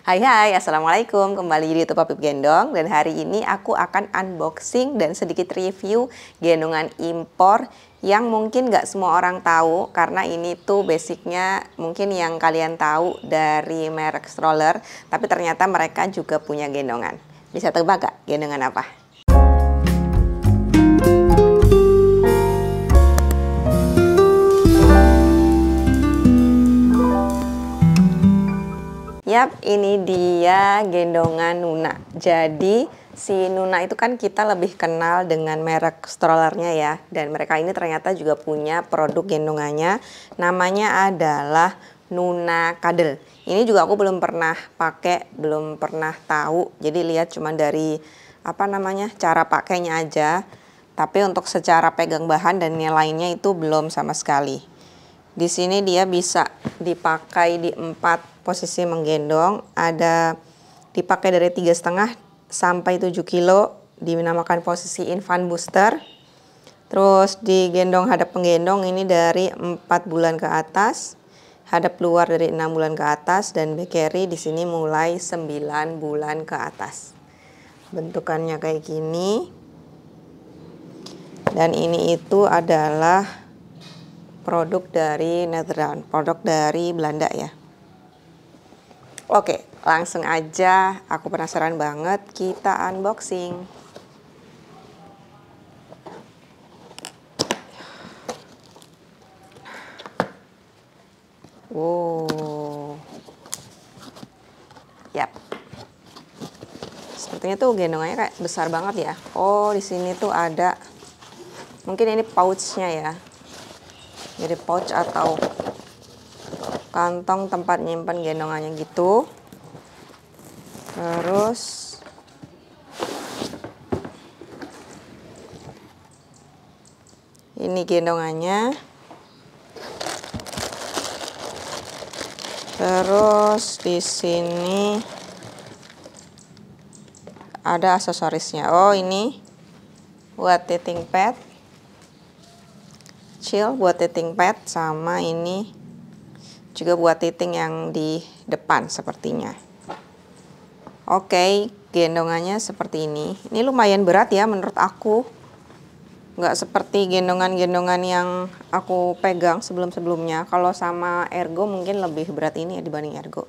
Hai, Assalamualaikum. Kembali di YouTube Papip Gendong. Dan hari ini aku akan unboxing dan sedikit review gendongan impor yang mungkin nggak semua orang tahu. Karena ini tuh basicnya mungkin yang kalian tahu dari merek stroller. Tapi ternyata mereka juga punya gendongan. Bisa tebak gak gendongan apa? Yap, ini dia gendongan Nuna. Jadi si Nuna itu kan kita lebih kenal dengan merek strollernya ya. Dan mereka ini ternyata juga punya produk gendongannya. Namanya adalah Nuna Cuddle. Ini juga aku belum pernah pakai, belum pernah tahu. Jadi lihat cuma dari cara pakainya aja. Tapi untuk secara pegang bahan dan lainnya itu belum sama sekali. Di sini dia bisa dipakai di 4 posisi menggendong, ada dipakai dari 3,5 sampai 7 kilo, dinamakan posisi infant booster. Terus digendong hadap penggendong ini dari 4 bulan ke atas, hadap luar dari 6 bulan ke atas, dan back carry di sini mulai 9 bulan ke atas. Bentukannya kayak gini. Dan ini itu adalah produk dari Netherlands, produk dari Belanda ya. Oke, langsung aja, aku penasaran banget, kita unboxing. Wow. Yap. Sepertinya tuh gendongannya kayak besar banget ya. Oh, di sini tuh ada, mungkin ini pouchnya ya. Jadi pouch atau kantong tempat nyimpan gendongannya gitu. Terus ini gendongannya. Terus di sini ada aksesorisnya. Oh, ini buat teething pad. Chill buat teething pad, sama ini juga buat teething yang di depan sepertinya. Oke, gendongannya seperti ini. Ini lumayan berat ya menurut aku. Nggak seperti gendongan-gendongan yang aku pegang sebelum-sebelumnya. Kalau sama Ergo mungkin lebih berat ini ya dibanding Ergo.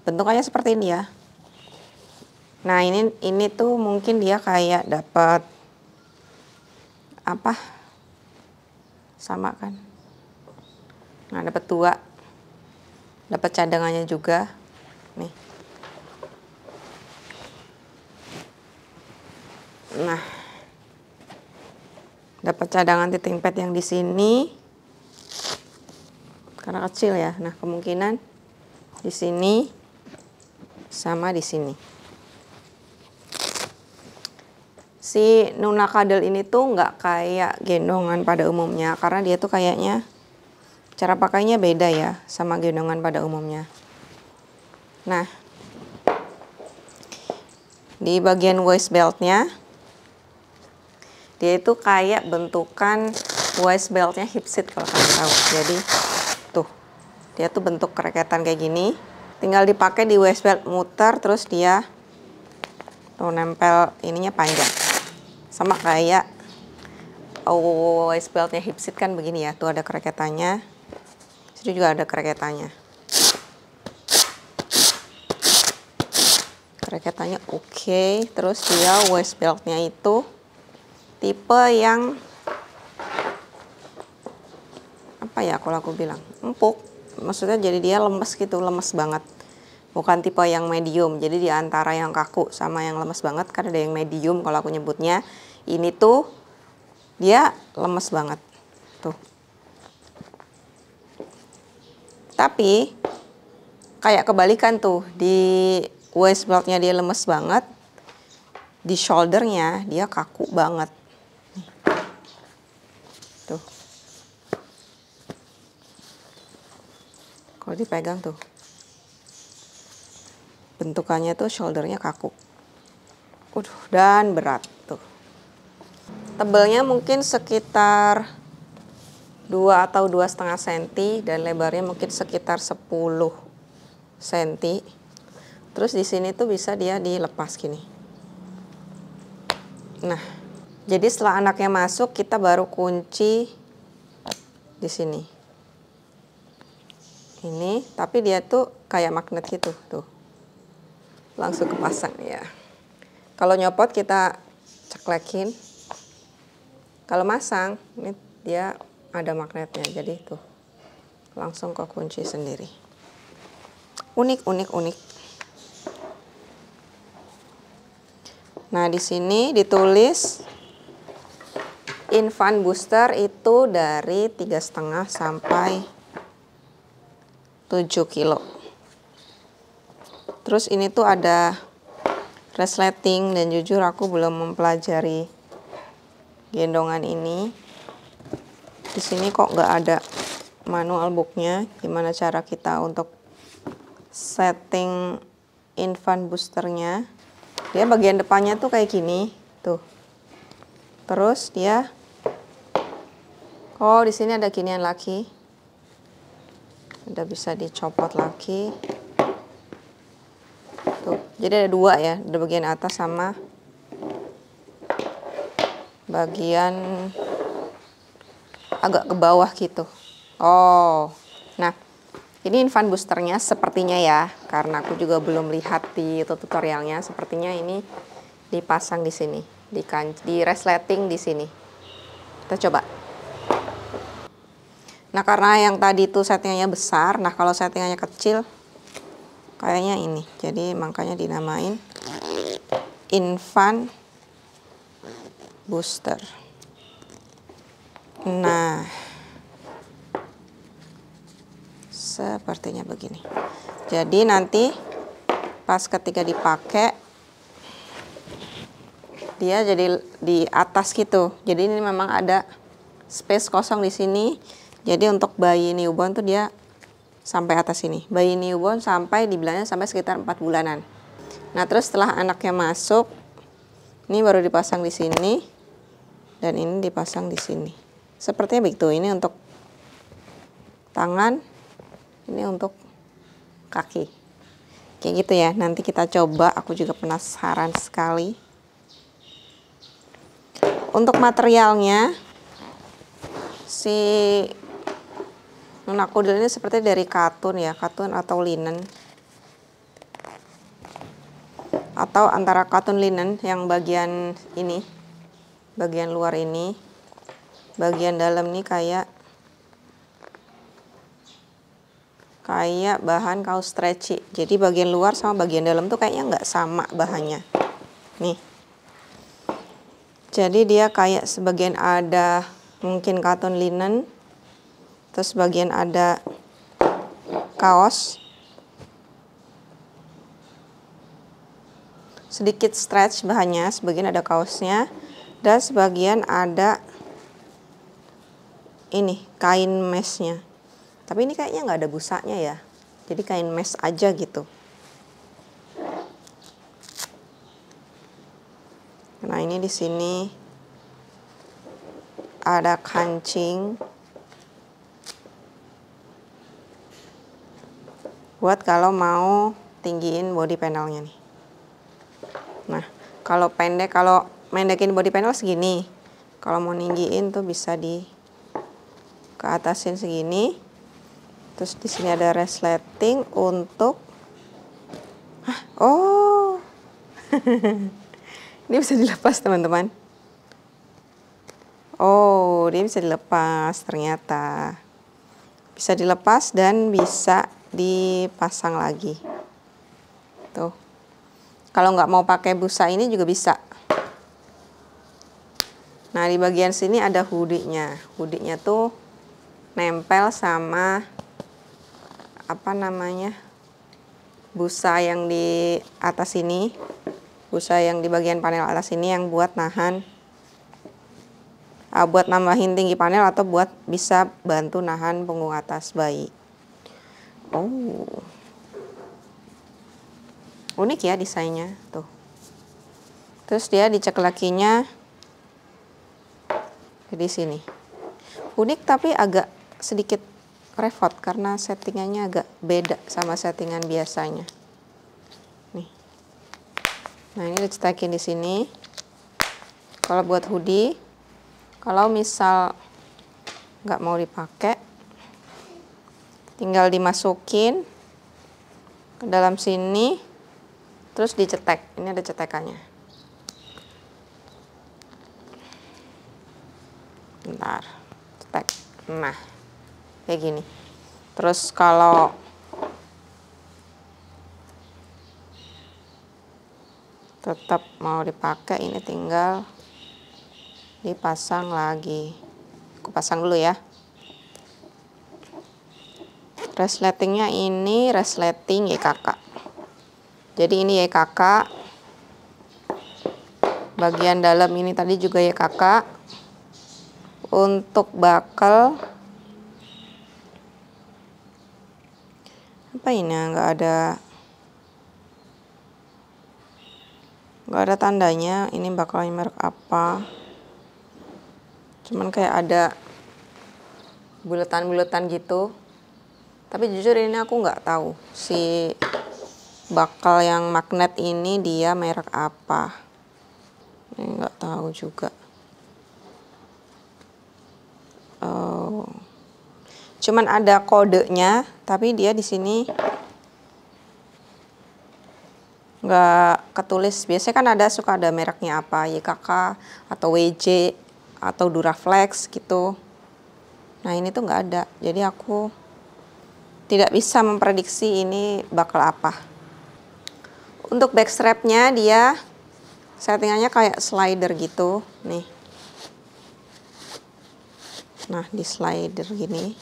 Bentukannya seperti ini ya. Nah, ini tuh mungkin dia kayak dapat apa? Sama kan? Nah, dapat 2. Dapat cadangannya juga. Nih. Nah. Dapat cadangan teething pad yang di sini. Karena kecil ya. Nah, kemungkinan di sini sama di sini. Si Nuna Cuddle ini tuh nggak kayak gendongan pada umumnya, karena dia tuh kayaknya cara pakainya beda ya sama gendongan pada umumnya. Nah, di bagian waist beltnya, dia itu kayak bentukan waist beltnya hip seat kalau kalian tahu. Jadi tuh, dia tuh bentuk kereketan kayak gini. Tinggal dipakai di waist belt, muter, terus dia tuh nempel ininya panjang. Sama kayak waist beltnya hip seat kan begini ya. Tuh ada kereketannya. Situ juga ada kereketannya. Kereketannya oke. Terus dia waist beltnya itu tipe yang apa ya kalau aku bilang, empuk. Maksudnya jadi dia lemes gitu, lemes banget. Bukan tipe yang medium. Jadi di antara yang kaku sama yang lemes banget, kan ada yang medium kalau aku nyebutnya. Ini tuh dia lemes banget. Tuh. Tapi kayak kebalikan tuh, di waist beltnya dia lemes banget, di shouldernya dia kaku banget. Tuh. Kalau dipegang tuh, bentukannya tuh shouldernya kaku. Dan berat tuh. Tebelnya mungkin sekitar 2 atau 2,5 cm dan lebarnya mungkin sekitar 10 cm. Terus di sini tuh bisa dia dilepas gini. Nah, jadi setelah anaknya masuk, kita baru kunci di sini. Ini, tapi dia tuh kayak magnet gitu, tuh. Langsung kepasang ya. Kalau nyopot kita ceklekin. Kalau masang, ini dia ada magnetnya, jadi tuh langsung ke kunci sendiri. Unik. Nah, di sini ditulis infant booster itu dari 3,5 sampai 7 kilo. Terus ini tuh ada resleting, dan jujur aku belum mempelajari gendongan ini. Di sini kok nggak ada manual booknya, gimana cara kita untuk setting infant boosternya. Dia bagian depannya tuh kayak gini, tuh. Terus dia, oh di sini ada ginian lagi, udah bisa dicopot lagi. Tuh, jadi ada dua ya, ada bagian atas sama bagian agak ke bawah gitu. Oh, nah ini infant boosternya sepertinya ya, karena aku juga belum lihat di tutorialnya. Sepertinya ini dipasang di sini, di resleting di sini. Kita coba. Nah, karena yang tadi itu settingannya besar, nah kalau settingannya kecil, kayaknya ini. Jadi makanya dinamain infant booster. Nah, sepertinya begini. Jadi nanti pas ketika dipakai, dia jadi di atas gitu. Jadi ini memang ada space kosong di sini. Jadi untuk bayi newborn tuh dia sampai atas ini. Bayi newborn sampai dibilangnya sampai sekitar 4 bulanan. Nah, terus setelah anaknya masuk, ini baru dipasang di sini, dan ini dipasang di sini. Sepertinya begitu. Ini untuk tangan, ini untuk kaki. Kayak gitu ya. Nanti kita coba. Aku juga penasaran sekali. Untuk materialnya, si Nuna Kudel ini seperti dari katun ya. Katun atau linen. Atau antara katun linen yang bagian ini. Bagian luar ini. Bagian dalam ini kayak bahan kaos stretchy. Jadi bagian luar sama bagian dalam tuh kayaknya nggak sama bahannya. Nih. Jadi dia kayak sebagian ada mungkin katun linen. Terus bagian ada kaos. Sedikit stretch bahannya, sebagian ada kaosnya. Dan sebagian ada ini, kain meshnya. Tapi ini kayaknya nggak ada busanya ya. Jadi kain mesh aja gitu. Nah, ini di sini ada kancing. Buat kalau mau tinggiin body panelnya nih. Nah, kalau mendekin body panel segini. Kalau mau ninggiin tuh bisa ke atasin segini. Terus di sini ada resleting untuk oh. Ini bisa dilepas, teman-teman. Oh, dia bisa dilepas ternyata. Bisa dilepas dan bisa dipasang lagi. Tuh. Kalau nggak mau pakai busa ini juga bisa. Nah, di bagian sini ada hoodie-nya. Hoodie-nya tuh nempel sama apa namanya, busa yang di atas ini, busa yang di bagian panel atas ini yang buat nahan, buat nambahin tinggi panel atau buat bisa bantu nahan punggung atas bayi. Oh, unik ya desainnya tuh. Terus dia diceklekinya di sini. Unik tapi agak sedikit repot karena settingannya agak beda sama settingan biasanya. Nah, ini dicetekin di sini. Kalau buat hoodie, kalau misal nggak mau dipakai, tinggal dimasukin ke dalam sini, terus dicetek. Ini ada cetekannya. Bentar, cetek. Nah, kayak gini. Terus kalau tetap mau dipakai, ini tinggal dipasang lagi. Aku pasang dulu ya. Resletingnya ini resleting YKK. Jadi ini YKK. Bagian dalam ini tadi juga YKK. Untuk bakel, apa ini? Nggak ada tandanya. Ini bakalnya merek apa? Cuman kayak ada buletan-buletan gitu. Tapi jujur ini aku nggak tahu si bakal yang magnet ini dia merek apa. Ini nggak tahu juga. Oh, cuman ada kodenya, tapi dia di sini nggak ketulis. Biasanya kan suka ada mereknya apa, YKK atau WJ atau Duraflex gitu. Nah, ini tuh nggak ada. Jadi aku tidak bisa memprediksi ini bakal apa. Untuk backstrapnya dia settingannya kayak slider gitu, nih. Nah, di slider gini.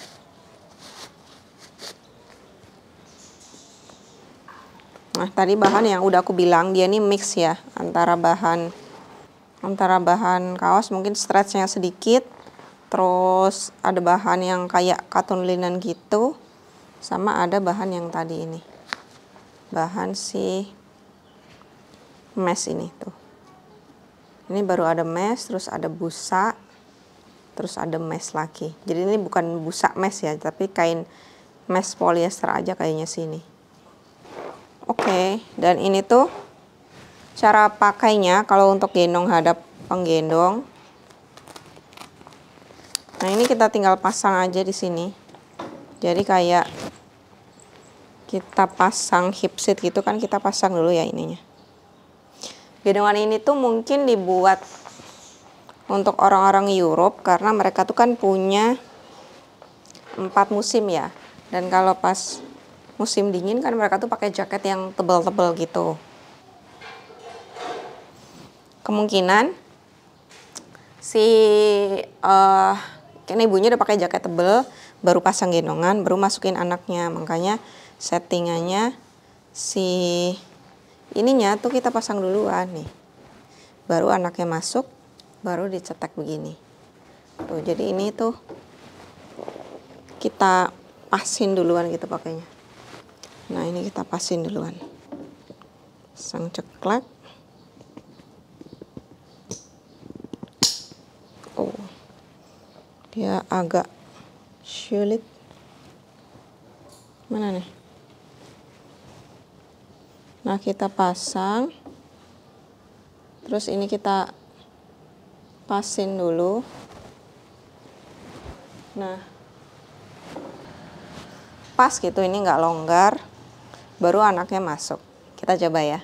Nah, tadi bahan yang udah aku bilang dia nih mix ya, antara bahan kaos mungkin stretchnya sedikit, terus ada bahan yang kayak cotton linen gitu. Sama ada bahan yang tadi ini, bahan si mesh ini tuh. Ini baru ada mesh, terus ada busa, terus ada mesh lagi. Jadi ini bukan busa mesh ya, tapi kain mesh polyester aja kayaknya sini. Oke, dan ini tuh cara pakainya kalau untuk gendong hadap penggendong. Nah, ini kita tinggal pasang aja di sini. Jadi kayak kita pasang hip seat gitu kan, kita pasang dulu ya ininya. Gendongan ini tuh mungkin dibuat untuk orang-orang Europe karena mereka tuh kan punya 4 musim ya. Dan kalau pas musim dingin kan mereka tuh pakai jaket yang tebal-tebal gitu. Kemungkinan si kan ibunya udah pakai jaket tebal, baru pasang gendongan, baru masukin anaknya. Makanya settingannya si ininya tuh kita pasang duluan nih, baru anaknya masuk, baru dicetek begini tuh. Jadi ini tuh kita pasin duluan gitu pakainya. Nah, ini kita pasin duluan, pasang ceklek. Oh, dia agak sulit. Mana nih? Nah, kita pasang, terus ini kita pasin dulu. Nah, pas gitu, ini nggak longgar, baru anaknya masuk. Kita coba ya.